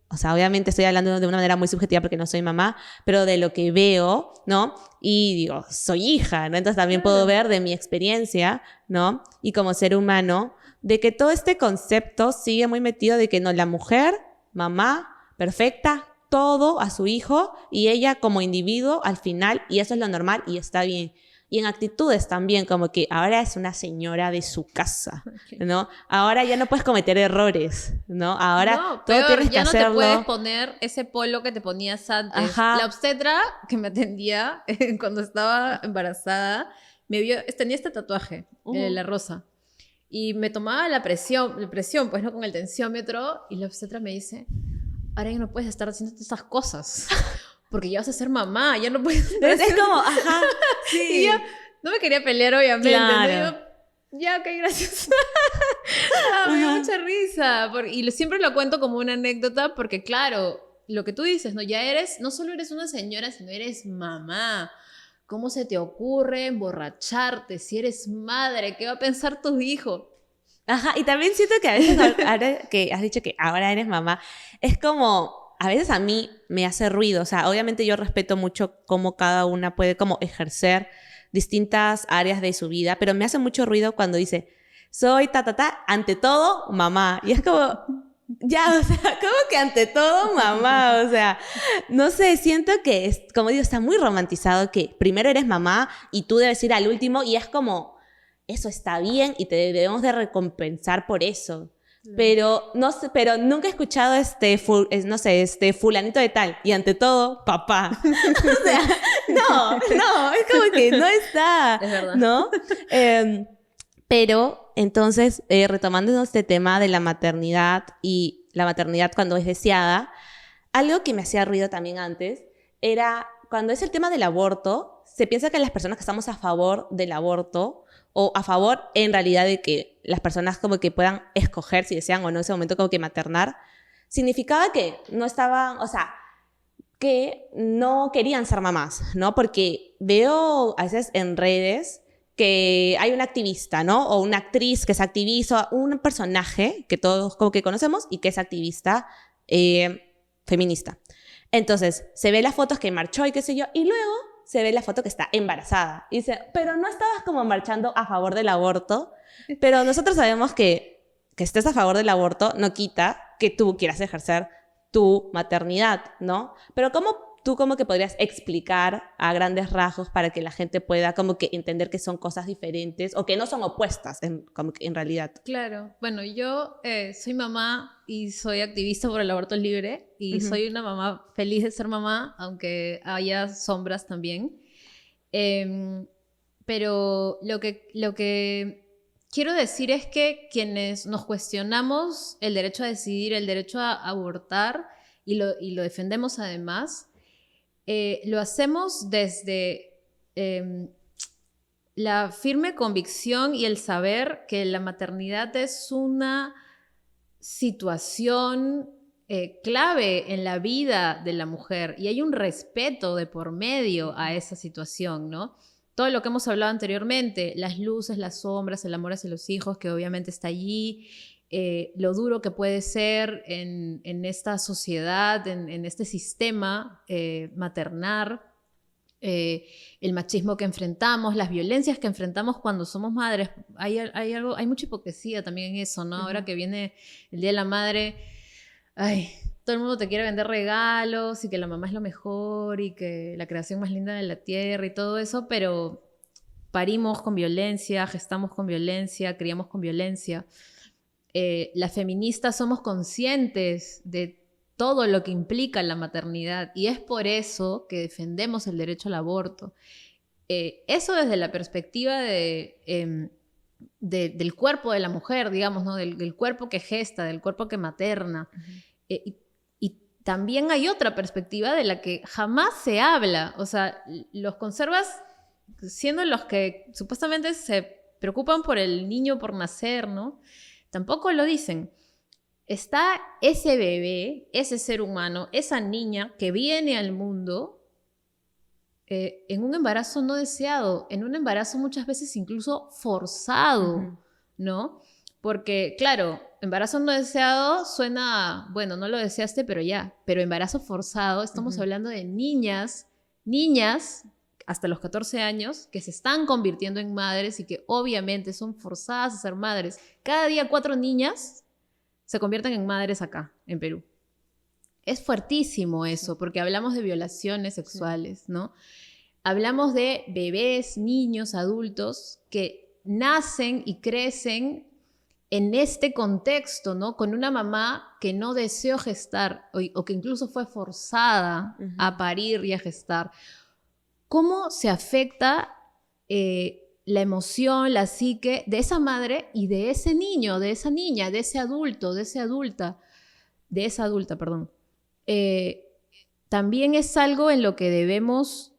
[SPEAKER 3] o sea, obviamente estoy hablando de una manera muy subjetiva porque no soy mamá, pero de lo que veo, ¿no? Y digo, soy hija, ¿no? Entonces también puedo ver de mi experiencia, ¿no? Y como ser humano, de que todo este concepto sigue muy metido de que no, la mujer, mamá, perfecta, todo a su hijo y ella como individuo al final, y eso es lo normal y está bien. Y en actitudes también, como que ahora es una señora de su casa, ¿no? Ahora ya no puedes cometer errores, ¿no? Ahora todo tienes que hacerlo.
[SPEAKER 4] Ya no te puedes poner ese polo que te ponías antes. Ajá. La obstetra que me atendía cuando estaba embarazada, me vio, tenía este tatuaje, la rosa, y me tomaba la presión, pues, ¿no? Con el tensiómetro, y la obstetra me dice... ahora ya no puedes estar haciendo estas cosas, porque ya vas a ser mamá, ya no puedes...
[SPEAKER 3] Es como, ajá, sí.
[SPEAKER 4] Y yo no me quería pelear, obviamente.
[SPEAKER 3] Claro.
[SPEAKER 4] ¿No? Ya, ok, gracias. Me dio mucha risa. Y siempre lo cuento como una anécdota, porque claro, lo que tú dices, ¿no? Ya no solo eres una señora, sino eres mamá. ¿Cómo se te ocurre emborracharte si eres madre? ¿Qué va a pensar tu hijo?
[SPEAKER 3] Ajá, y también siento que a veces, ahora que has dicho que ahora eres mamá, es como, a veces a mí me hace ruido, o sea, obviamente yo respeto mucho cómo cada una puede como ejercer distintas áreas de su vida, pero me hace mucho ruido cuando dice, soy ante todo, mamá, y es como, ya, o sea, como que ante todo, mamá, o sea, no sé, siento que, como digo, está muy romantizado que primero eres mamá y tú debes ir al último, y es como... eso está bien y te debemos de recompensar por eso. Pero no sé, pero nunca he escuchado no sé, fulanito de tal y ante todo papá. O sea, no, es como que no está,
[SPEAKER 4] Es verdad.
[SPEAKER 3] ¿no? Pero entonces, retomando este tema de la maternidad y la maternidad cuando es deseada, algo que me hacía ruido también antes era cuando es el tema del aborto, se piensa que las personas que estamos a favor del aborto o a favor en realidad de que las personas como que puedan escoger si desean o no en ese momento como que maternar, significaba que no estaban, o sea, que no querían ser mamás, ¿no? Porque veo a veces en redes que hay una activista, ¿no? O una actriz que es activista, un personaje que todos como que conocemos y que es activista feminista. Entonces, se ve las fotos que marchó y qué sé yo, y luego se ve la foto que está embarazada. Y dice, pero no estabas como marchando a favor del aborto, pero nosotros sabemos que estés a favor del aborto no quita que tú quieras ejercer tu maternidad, ¿no? Pero ¿tú cómo que podrías explicar a grandes rasgos para que la gente pueda como que entender que son cosas diferentes o que no son opuestas como que en realidad?
[SPEAKER 4] Claro. Bueno, yo soy mamá y soy activista por el aborto libre y soy una mamá feliz de ser mamá, aunque haya sombras también. Pero lo que quiero decir es que quienes nos cuestionamos el derecho a decidir, el derecho a abortar y lo defendemos además, lo hacemos desde la firme convicción y el saber que la maternidad es una situación clave en la vida de la mujer y hay un respeto de por medio a esa situación, ¿no? Todo lo que hemos hablado anteriormente, las luces, las sombras, el amor hacia los hijos, que obviamente está allí, lo duro que puede ser en esta sociedad, en este sistema maternar, el machismo que enfrentamos, las violencias que enfrentamos cuando somos madres. Hay mucha hipocresía también en eso, ¿no? Ahora que viene el Día de la Madre, todo el mundo te quiere vender regalos y que la mamá es lo mejor y que la creación más linda de la tierra y todo eso, pero parimos con violencia, gestamos con violencia, criamos con violencia. Las feministas somos conscientes de todo lo que implica la maternidad y es por eso que defendemos el derecho al aborto. Eso desde la perspectiva del cuerpo de la mujer, digamos, ¿no? Del cuerpo que gesta, del cuerpo que materna. Y también hay otra perspectiva de la que jamás se habla. O sea, los conservas, siendo los que supuestamente se preocupan por el niño por nacer, ¿no? Tampoco lo dicen. Está ese bebé, ese ser humano, esa niña que viene al mundo en un embarazo no deseado, en un embarazo muchas veces incluso forzado, ¿no? Porque, claro, embarazo no deseado suena, bueno, no lo deseaste, pero ya. Pero embarazo forzado, estamos hablando de niñas hasta los 14 años que se están convirtiendo en madres y que obviamente son forzadas a ser madres. Cada día 4 niñas se convierten en madres acá, en Perú. Es fuertísimo eso, porque hablamos de violaciones sexuales, ¿no? Hablamos de bebés, niños, adultos que nacen y crecen en este contexto, ¿no? Con una mamá que no deseó gestar o que incluso fue forzada a parir y a gestar. ¿Cómo se afecta la emoción, la psique de esa madre y de ese niño, de esa niña, de ese adulto, de esa adulta, perdón? También es algo en lo que debemos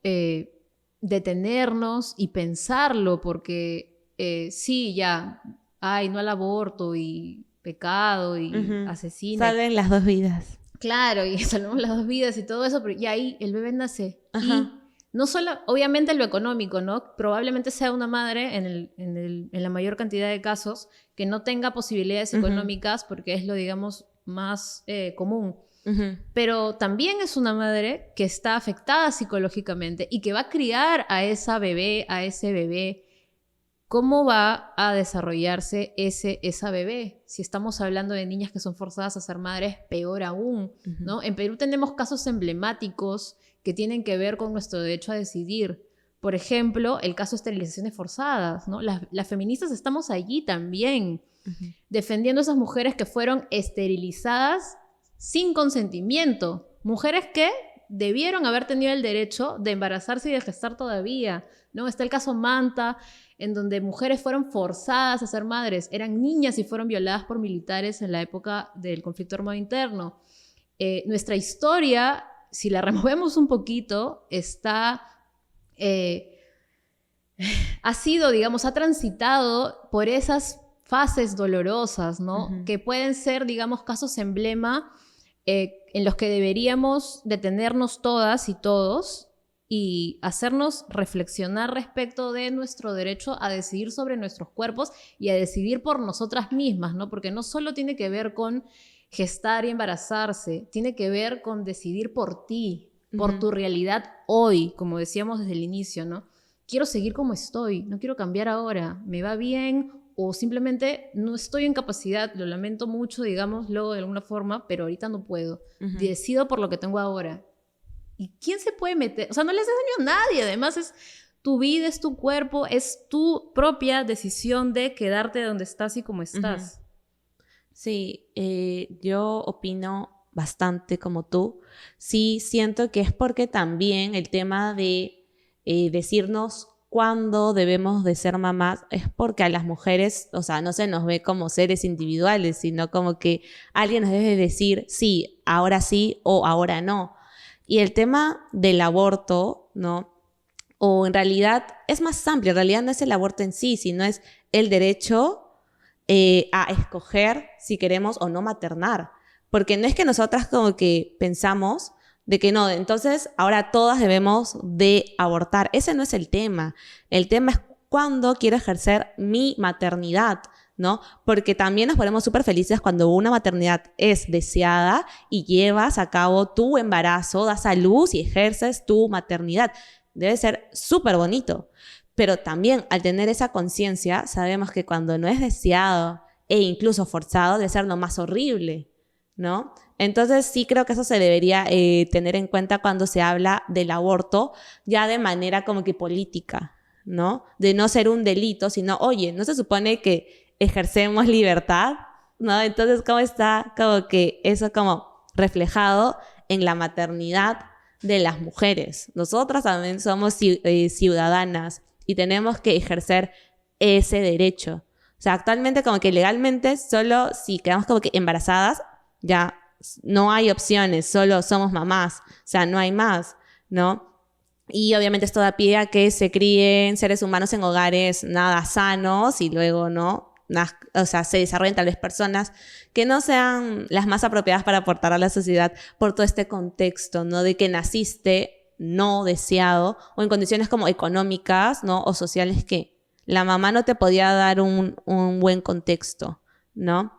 [SPEAKER 4] detenernos y pensarlo, porque sí, ya, no al aborto y pecado y asesino.
[SPEAKER 3] Salven las 2 vidas.
[SPEAKER 4] Claro, y salvamos las 2 vidas y todo eso, pero ya ahí el bebé nace. Y no solo, obviamente lo económico, ¿no? Probablemente sea una madre en la mayor cantidad de casos que no tenga posibilidades económicas porque es lo, digamos, más común. Pero también es una madre que está afectada psicológicamente y que va a criar a esa bebé, a ese bebé. ¿Cómo va a desarrollarse esa bebé? Si estamos hablando de niñas que son forzadas a ser madres, peor aún, ¿no? En Perú tenemos casos emblemáticos que tienen que ver con nuestro derecho a decidir, Por ejemplo, el caso de esterilizaciones forzadas, ¿no? Las feministas estamos allí también, defendiendo a esas mujeres que fueron esterilizadas sin consentimiento. Mujeres que debieron haber tenido el derecho de embarazarse y de gestar todavía, ¿no? Está el caso Manta, en donde mujeres fueron forzadas a ser madres. Eran niñas y fueron violadas por militares en la época del conflicto armado interno. Nuestra historia, si la removemos un poquito, ha sido, digamos, ha transitado por esas fases dolorosas, ¿no? Que pueden ser, digamos, casos emblema en los que deberíamos detenernos todas y todos y hacernos reflexionar respecto de nuestro derecho a decidir sobre nuestros cuerpos y a decidir por nosotras mismas, ¿no? Porque no solo tiene que ver con gestar y embarazarse, tiene que ver con decidir por ti, por tu realidad hoy, como decíamos desde el inicio, ¿no? Quiero seguir como estoy, no quiero cambiar ahora, me va bien o simplemente no estoy en capacidad, lo lamento mucho, digámoslo de alguna forma, pero ahorita no puedo. Decido por lo que tengo ahora. ¿Y quién se puede meter? O sea, no le haces daño a nadie, además es tu vida, es tu cuerpo, es tu propia decisión de quedarte donde estás y como estás.
[SPEAKER 3] Sí, yo opino bastante como tú. Sí, siento que es porque también el tema de decirnos cuándo debemos de ser mamás es porque a las mujeres, o sea, no se nos ve como seres individuales, sino como que alguien nos debe decir sí o ahora no. Y el tema del aborto, ¿no? O en realidad es más amplio, en realidad no es el aborto en sí, sino es el derecho a escoger si queremos o no maternar. Porque no es que nosotras como que pensamos de que no, entonces ahora todas debemos de abortar. Ese no es el tema. El tema es cuándo quiero ejercer mi maternidad, ¿no? Porque también nos ponemos súper felices cuando una maternidad es deseada y llevas a cabo tu embarazo, das a luz y ejerces tu maternidad. Debe ser súper bonito. Pero también al tener esa conciencia sabemos que cuando no es deseado e incluso forzado debe ser lo más horrible, ¿no? Entonces sí creo que eso se debería tener en cuenta cuando se habla del aborto ya de manera como que política, ¿no? De no ser un delito, sino, oye, ¿no se supone que ejercemos libertad? ¿No? Entonces, ¿cómo está como que eso como reflejado en la maternidad de las mujeres? Nosotras también somos ciudadanas y tenemos que ejercer ese derecho. O sea, actualmente como que legalmente solo si quedamos como que embarazadas, ya no hay opciones, solo somos mamás, o sea, no hay más, ¿no? Y obviamente esto da pie a que se críen seres humanos en hogares nada sanos y luego, ¿no? O sea, se desarrollen tal vez personas que no sean las más apropiadas para aportar a la sociedad por todo este contexto, ¿no? De que naciste no deseado o en condiciones como económicas, ¿no? O sociales que la mamá no te podía dar un buen contexto, ¿no?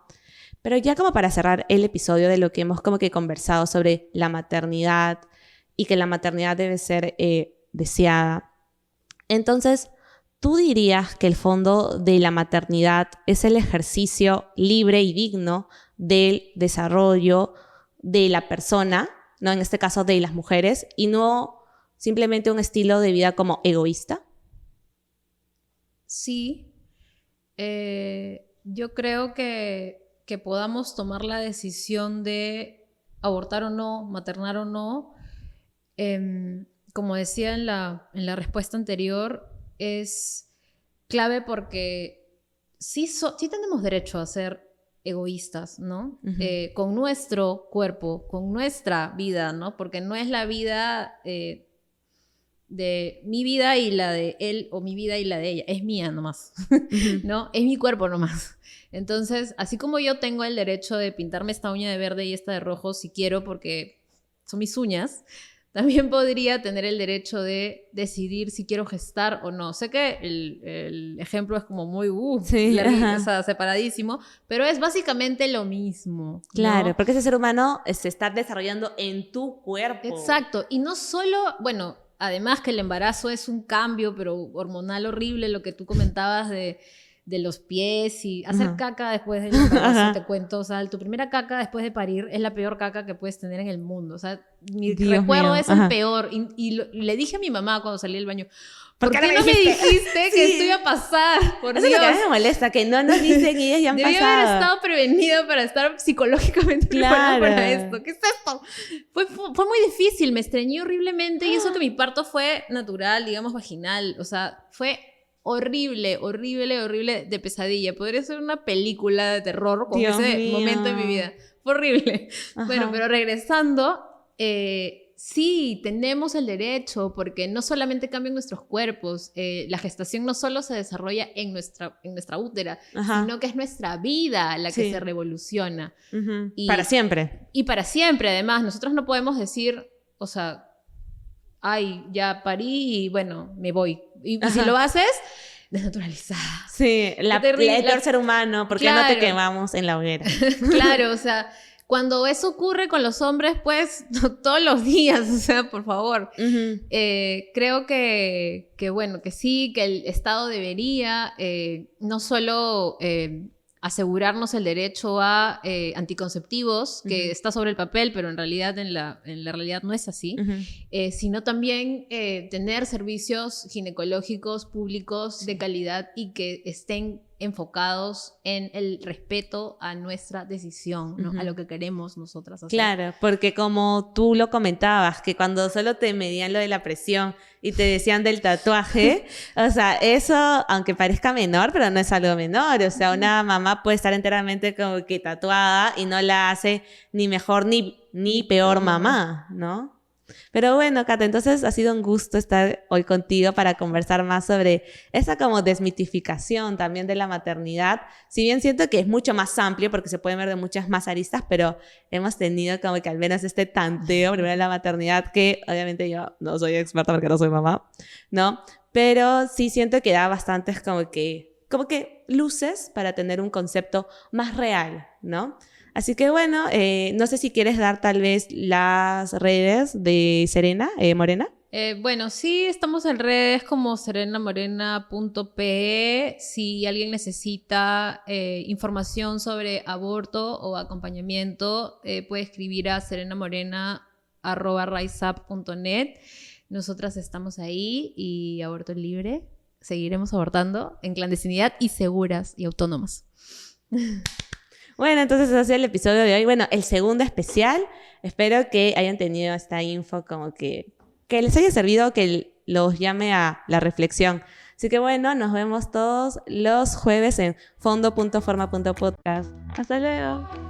[SPEAKER 3] Pero ya como para cerrar el episodio de lo que hemos como que conversado sobre la maternidad y que la maternidad debe ser deseada. Entonces, ¿tú dirías que el fondo de la maternidad es el ejercicio libre y digno del desarrollo de la persona, ¿no? En este caso de las mujeres, y no simplemente un estilo de vida como egoísta?
[SPEAKER 4] Sí, yo creo que podamos tomar la decisión de abortar o no, maternar o no, como decía en la respuesta anterior, es clave porque sí tenemos derecho a ser egoístas, ¿no? Con nuestro cuerpo, con nuestra vida, ¿no? Porque no es la vida de mi vida y la de él o mi vida y la de ella, es mía nomás, ¿no? Es mi cuerpo nomás. Entonces, así como yo tengo el derecho de pintarme esta uña de verde y esta de rojo si quiero porque son mis uñas, también podría tener el derecho de decidir si quiero gestar o no. Sé que el ejemplo es como muy o sea, separadísimo, pero es básicamente lo mismo, ¿no?
[SPEAKER 3] Claro, porque ese ser humano se está desarrollando en tu cuerpo.
[SPEAKER 4] Exacto, y no solo, bueno, además que el embarazo es un cambio, pero hormonal horrible, lo que tú comentabas de los pies y hacer caca después del embarazo, te cuento, o sea, tu primera caca después de parir es la peor caca que puedes tener en el mundo, o sea, mi recuerdo es el peor, y le dije a mi mamá cuando salí del baño, ¿Por qué no me dijiste que esto iba a pasar? Por
[SPEAKER 3] Eso
[SPEAKER 4] Dios.
[SPEAKER 3] es lo que a mí me molesta, que no nos dicen y ellas ya han
[SPEAKER 4] Debí
[SPEAKER 3] pasado.
[SPEAKER 4] haber estado prevenida para estar psicológicamente preparada para esto. ¿Qué es esto? Fue muy difícil, me estreñí horriblemente y eso que mi parto fue natural, digamos vaginal. O sea, fue horrible de pesadilla. Podría ser una película de terror con
[SPEAKER 3] Dios
[SPEAKER 4] ese
[SPEAKER 3] mío.
[SPEAKER 4] momento de mi vida. Fue horrible.
[SPEAKER 3] Ajá.
[SPEAKER 4] Bueno, pero regresando, sí, tenemos el derecho, porque no solamente cambian nuestros cuerpos, la gestación no solo se desarrolla en nuestra útera,
[SPEAKER 3] Ajá.
[SPEAKER 4] sino que es nuestra vida la que
[SPEAKER 3] Sí.
[SPEAKER 4] se revoluciona.
[SPEAKER 3] Ujú.
[SPEAKER 4] Y-
[SPEAKER 3] Para siempre.
[SPEAKER 4] Y para siempre, además, nosotros no podemos decir, o sea, ay, ya parí y bueno, me voy. Y si
[SPEAKER 3] Ajá.
[SPEAKER 4] lo haces, desnaturalizada.
[SPEAKER 3] Sí, el peor ser humano, ¿por qué no te
[SPEAKER 4] Claro.
[SPEAKER 3] quemamos en la hoguera?
[SPEAKER 4] Claro, o sea, cuando eso ocurre con los hombres, pues todos los días, o sea, por favor.
[SPEAKER 3] Ujú.
[SPEAKER 4] Creo que bueno, que sí, que el Estado debería no solo asegurarnos el derecho a anticonceptivos, que
[SPEAKER 3] Ujú.
[SPEAKER 4] está sobre el papel, pero en realidad en la realidad no es así,
[SPEAKER 3] Ujú.
[SPEAKER 4] sino también tener servicios ginecológicos públicos de calidad y que estén enfocados en el respeto a nuestra decisión, ¿no?
[SPEAKER 3] Ujú.
[SPEAKER 4] A lo que queremos nosotras hacer.
[SPEAKER 3] Claro, porque como tú lo comentabas, que cuando solo te medían lo de la presión y te decían del tatuaje, o sea, eso, aunque parezca menor, pero no es algo menor, o sea, una mamá puede estar enteramente como que tatuada y no la hace ni mejor ni peor mamá, ¿no? Pero bueno, Cata, entonces ha sido un gusto estar hoy contigo para conversar más sobre esa como desmitificación también de la maternidad. Si bien siento que es mucho más amplio porque se puede ver de muchas más aristas, pero hemos tenido como que al menos este tanteo primero de la maternidad, que obviamente yo no soy experta porque no soy mamá, ¿no? Pero sí siento que da bastantes como que luces para tener un concepto más real, ¿no? Así que bueno, no sé si quieres dar tal vez las redes de Serena Morena.
[SPEAKER 4] Bueno, sí, estamos en redes como serenamorena.pe. Si alguien necesita información sobre aborto o acompañamiento, puede escribir a serenamorena@riseup.net. Nosotras estamos ahí y aborto libre. Seguiremos abortando en clandestinidad y seguras y autónomas.
[SPEAKER 3] Bueno, entonces ese ha sido el episodio de hoy. Bueno, el segundo especial. Espero que hayan tenido esta info como que les haya servido, que los llame a la reflexión. Así que bueno, nos vemos todos los jueves en fondo.forma.podcast. Hasta luego.